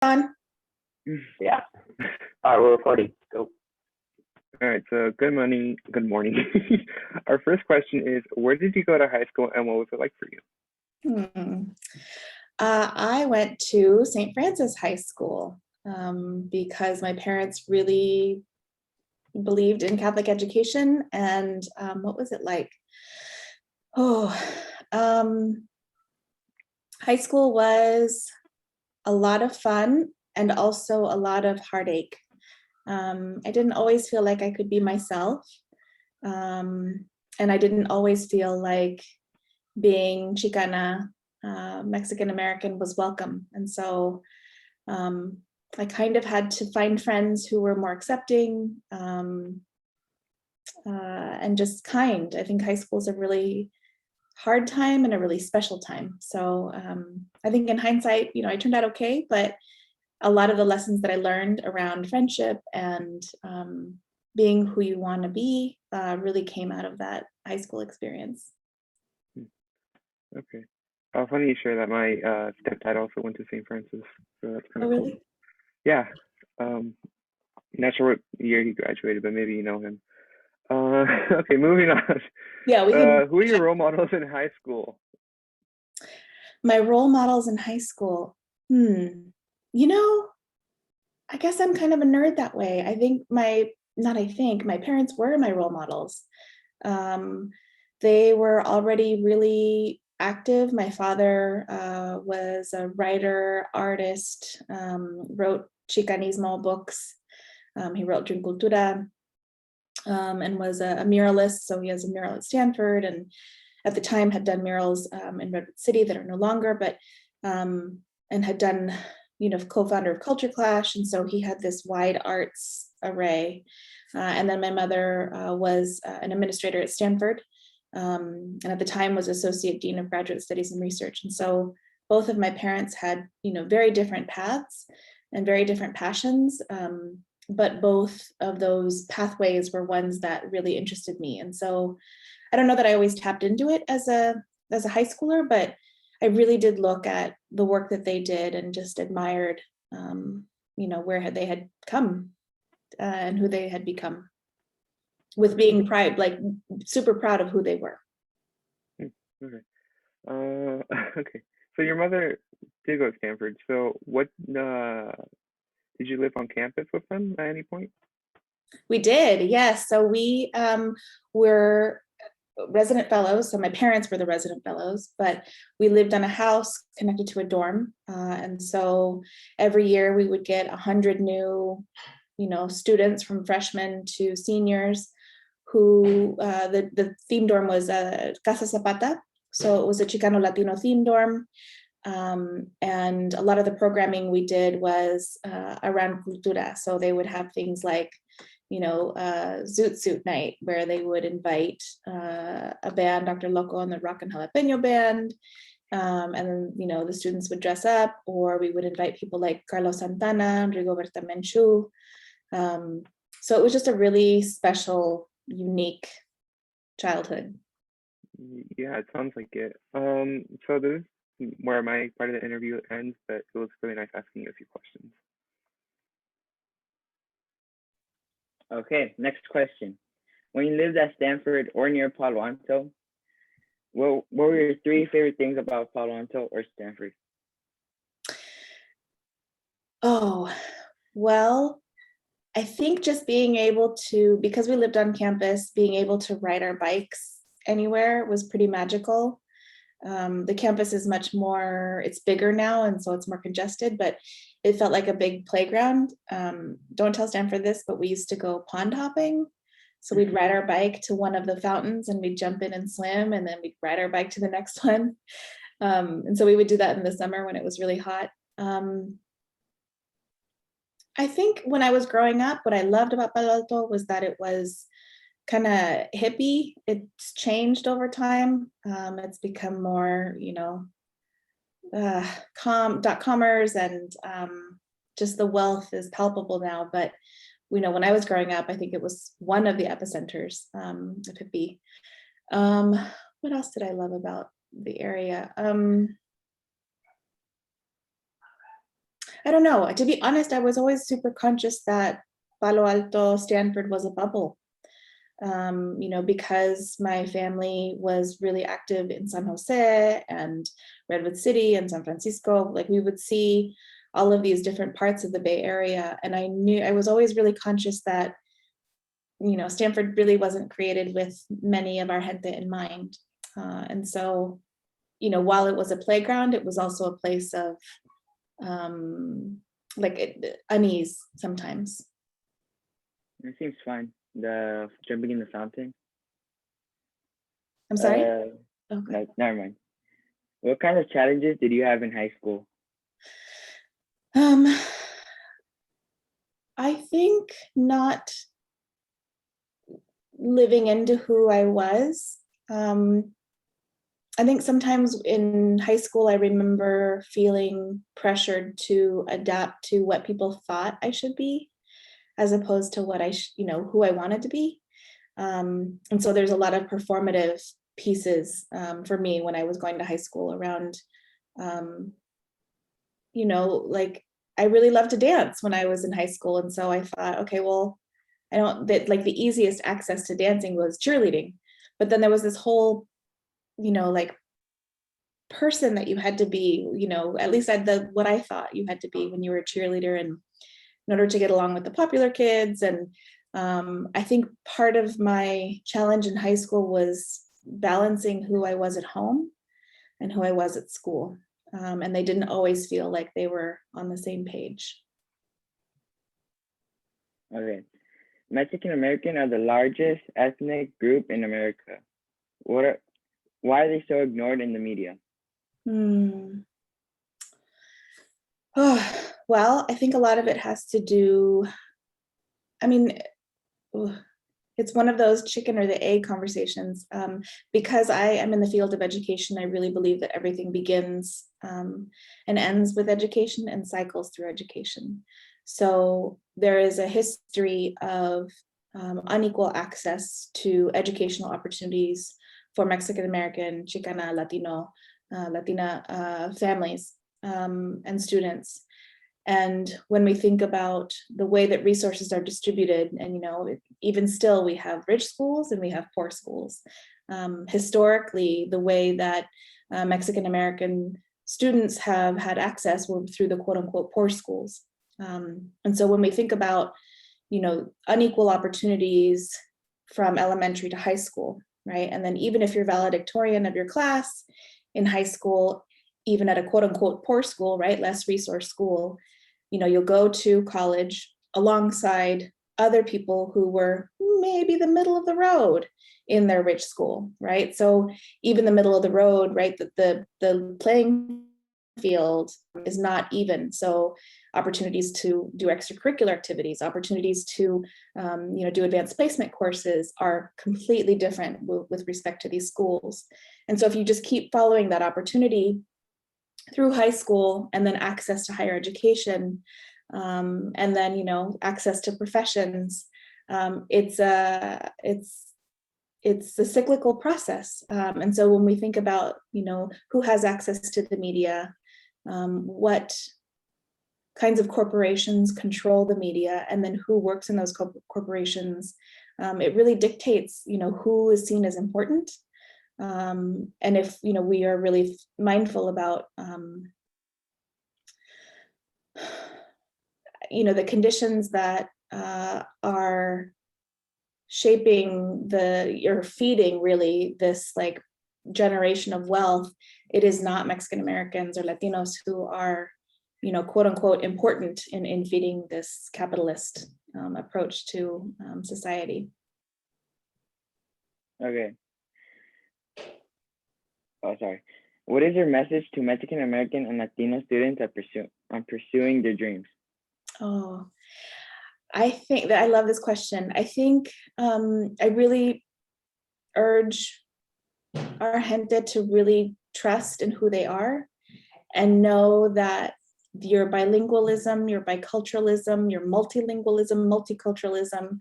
On. Yeah. All right, we're recording. Go. All right, so good morning. Good morning. Our first question is, where did you go to high school and what was it like for you? I went to St. Francis High School because my parents really believed in Catholic education. And what was it like? High school was a lot of fun and also a lot of heartache. I didn't always feel like I could be myself. And I didn't always feel like being Chicana, Mexican American was welcome. And so I kind of had to find friends who were more accepting and just kind. I think high school is a really hard time and a really special time. So I think in hindsight, I turned out okay, but a lot of the lessons that I learned around friendship and being who you want to be really came out of that high school experience. Okay. Funny you share that. My stepdad also went to St. Francis, so that's kind of really? cool. Yeah. Not sure what year he graduated, but maybe you know him. Okay, moving on. Yeah, who are your role models in high school? My role models in high school. I guess I'm kind of a nerd that way. My parents were my role models. They were already really active. My father was a writer, artist, wrote Chicanismo books. He wrote Dream Cultura and was a muralist. So he has a mural at Stanford and at the time had done murals in Redwood City that are no longer, but and had done, co-founder of Culture Clash. And so he had this wide arts array. And then my mother was an administrator at Stanford. And at the time was Associate Dean of Graduate Studies and Research. And so both of my parents had, very different paths and very different passions. But both of those pathways were ones that really interested me. And so I don't know that I always tapped into it as a high schooler, but I really did look at the work that they did and just admired, where they had come and who they had become, with being super proud of who they were. Okay. Okay. So your mother did go to Stanford. So what did you live on campus with them at any point? We did, yes. So we were resident fellows. So my parents were the resident fellows, but we lived in a house connected to a dorm. And so every year we would get 100 new, students from freshmen to seniors who the theme dorm was Casa Zapata. So it was a Chicano Latino theme dorm. And a lot of the programming we did was around cultura. So they would have things like, Zoot Suit Night, where they would invite a band, Dr. Loco and the Rock and Jalapeno Band. And then, the students would dress up, or we would invite people like Carlos Santana, Rigoberta Menchú. So it was just a really special, unique childhood. Yeah, it sounds like it. So this is where my part of the interview ends, but it was really nice asking you a few questions. Okay, next question. When you lived at Stanford or near Palo Alto, what were your 3 favorite things about Palo Alto or Stanford? Oh, well, I think just being able to, because we lived on campus, being able to ride our bikes anywhere was pretty magical. The campus is much more, it's bigger now, and so it's more congested, but it felt like a big playground. Don't tell Stanford this, but we used to go pond hopping. So we'd ride our bike to one of the fountains and we'd jump in and swim, and then we'd ride our bike to the next one. And so we would do that in the summer when it was really hot. I think when I was growing up, what I loved about Palo Alto was that it was kind of hippie. It's changed over time. It's become more, .comers, and just the wealth is palpable now. But when I was growing up, I think it was one of the epicenters of hippie. What else did I love about the area? I don't know. To be honest, I was always super conscious that Palo Alto, Stanford was a bubble. Because my family was really active in San Jose and Redwood City and San Francisco, like we would see all of these different parts of the Bay Area. And I was always really conscious that, Stanford really wasn't created with many of our gente in mind. And so, while it was a playground, it was also a place of unease sometimes. It seems fun. The jumping in the fountain. I'm sorry? Okay. Okay. Never mind. What kind of challenges did you have in high school? I think not living into who I was. I think sometimes in high school, I remember feeling pressured to adapt to what people thought I should be, as opposed to what who I wanted to be. And so there's a lot of performative pieces for me when I was going to high school around, like I really loved to dance when I was in high school. And so I thought, okay, well, the easiest access to dancing was cheerleading. But then there was this whole, like person that you had to be, at least what I thought you had to be when you were a cheerleader, and in order to get along with the popular kids. And I think part of my challenge in high school was balancing who I was at home and who I was at school. And they didn't always feel like they were on the same page. Okay. Mexican American are the largest ethnic group in America. Why are they so ignored in the media? Oh, well, I think a lot of it has to do, it's one of those chicken or the egg conversations. Because I am in the field of education, I really believe that everything begins and ends with education and cycles through education. So there is a history of unequal access to educational opportunities for Mexican American, Chicana, Latina families and students. And when we think about the way that resources are distributed, and even still, we have rich schools and we have poor schools. Historically, the way that Mexican American students have had access were through the quote unquote poor schools. And so when we think about, unequal opportunities from elementary to high school, right? And then even if you're valedictorian of your class in high school, even at a quote unquote poor school, right, less resource school, you'll go to college alongside other people who were maybe the middle of the road in their rich school, right? So even the middle of the road, right, the playing field is not even. So opportunities to do extracurricular activities, opportunities to do advanced placement courses are completely different with respect to these schools. And so if you just keep following that opportunity through high school, and then access to higher education, and then access to professions, it's a cyclical process. And so when we think about who has access to the media, what kinds of corporations control the media, and then who works in those corporations, it really dictates who is seen as important. And if we are really mindful about the conditions that are shaping or feeding really this like generation of wealth, it is not Mexican Americans or Latinos who are quote unquote important in feeding this capitalist approach to society. Okay. Oh, sorry. What is your message to Mexican American and Latino students on pursuing their dreams? Oh, I think that I love this question. I think I really urge our gente to really trust in who they are and know that your bilingualism, your biculturalism, your multilingualism, multiculturalism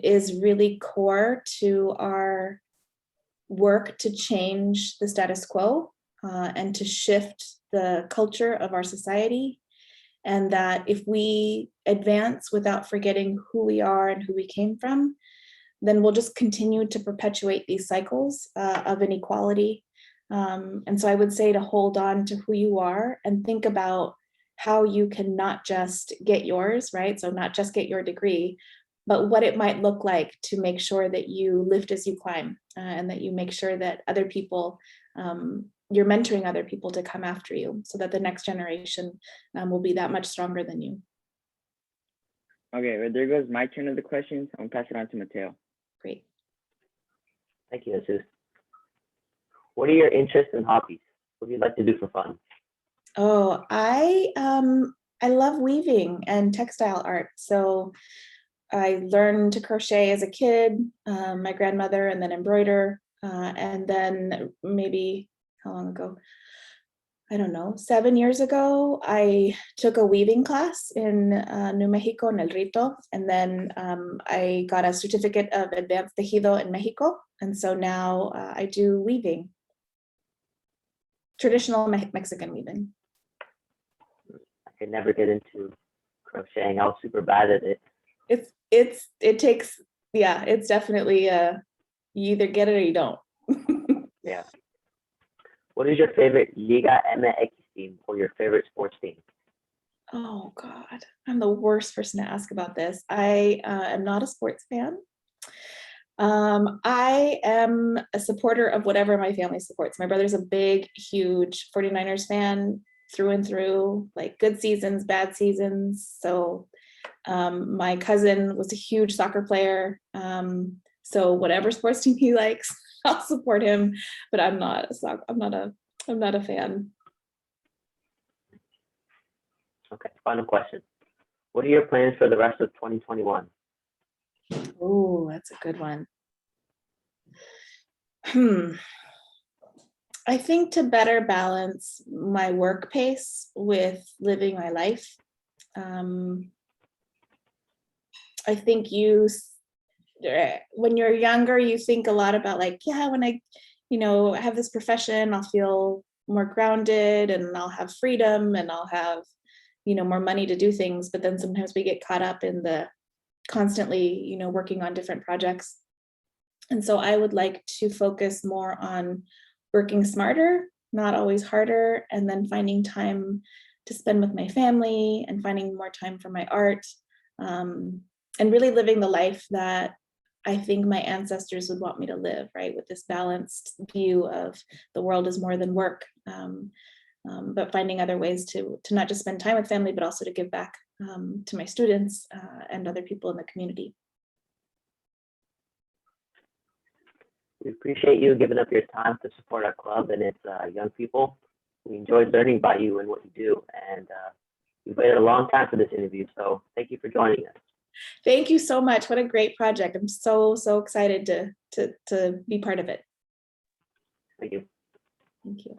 is really core to our work to change the status quo and to shift the culture of our society. And that if we advance without forgetting who we are and who we came from, then we'll just continue to perpetuate these cycles of inequality. And so I would say to hold on to who you are and think about how you can not just get yours, right? So not just get your degree, but what it might look like to make sure that you lift as you climb, and that you make sure that other people, you're mentoring other people to come after you, so that the next generation will be that much stronger than you. Okay, well, there goes my turn of the questions. I'm gonna pass it on to Mateo. Great. Thank you, Jesus. What are your interests and hobbies? What do you like to do for fun? Oh, I love weaving and textile art. So I learned to crochet as a kid, my grandmother, and then embroider. And then maybe, how long ago? I don't know, 7 years ago, I took a weaving class in New Mexico, in El Rito. And then I got a certificate of advanced tejido in Mexico. And so now I do weaving, traditional Mexican weaving. I could never get into crocheting. I was super bad at it. It takes, yeah, it's definitely you either get it or you don't. Yeah. What is your favorite Liga MX team or your favorite sports team? Oh God, I'm the worst person to ask about this. I am not a sports fan. I am a supporter of whatever my family supports. My brother's a big, huge 49ers fan through and through, like good seasons, bad seasons. So my cousin was a huge soccer player. So whatever sports team he likes, I'll support him. But I'm not a fan. Okay, final question. What are your plans for the rest of 2021? Oh, that's a good one. I think to better balance my work pace with living my life. I think when you're younger, you think a lot about like, yeah, when I, have this profession, I'll feel more grounded and I'll have freedom and I'll have, more money to do things. But then sometimes we get caught up in the constantly, working on different projects. And so I would like to focus more on working smarter, not always harder, and then finding time to spend with my family and finding more time for my art, and really living the life that I think my ancestors would want me to live, right? With this balanced view of the world is more than work, but finding other ways to not just spend time with family, but also to give back to my students and other people in the community. We appreciate you giving up your time to support our club and its young people. We enjoyed learning about you and what you do, and we've waited a long time for this interview, so thank you for joining us. Thank you so much. What a great project. I'm so excited to be part of it. Thank you. Thank you.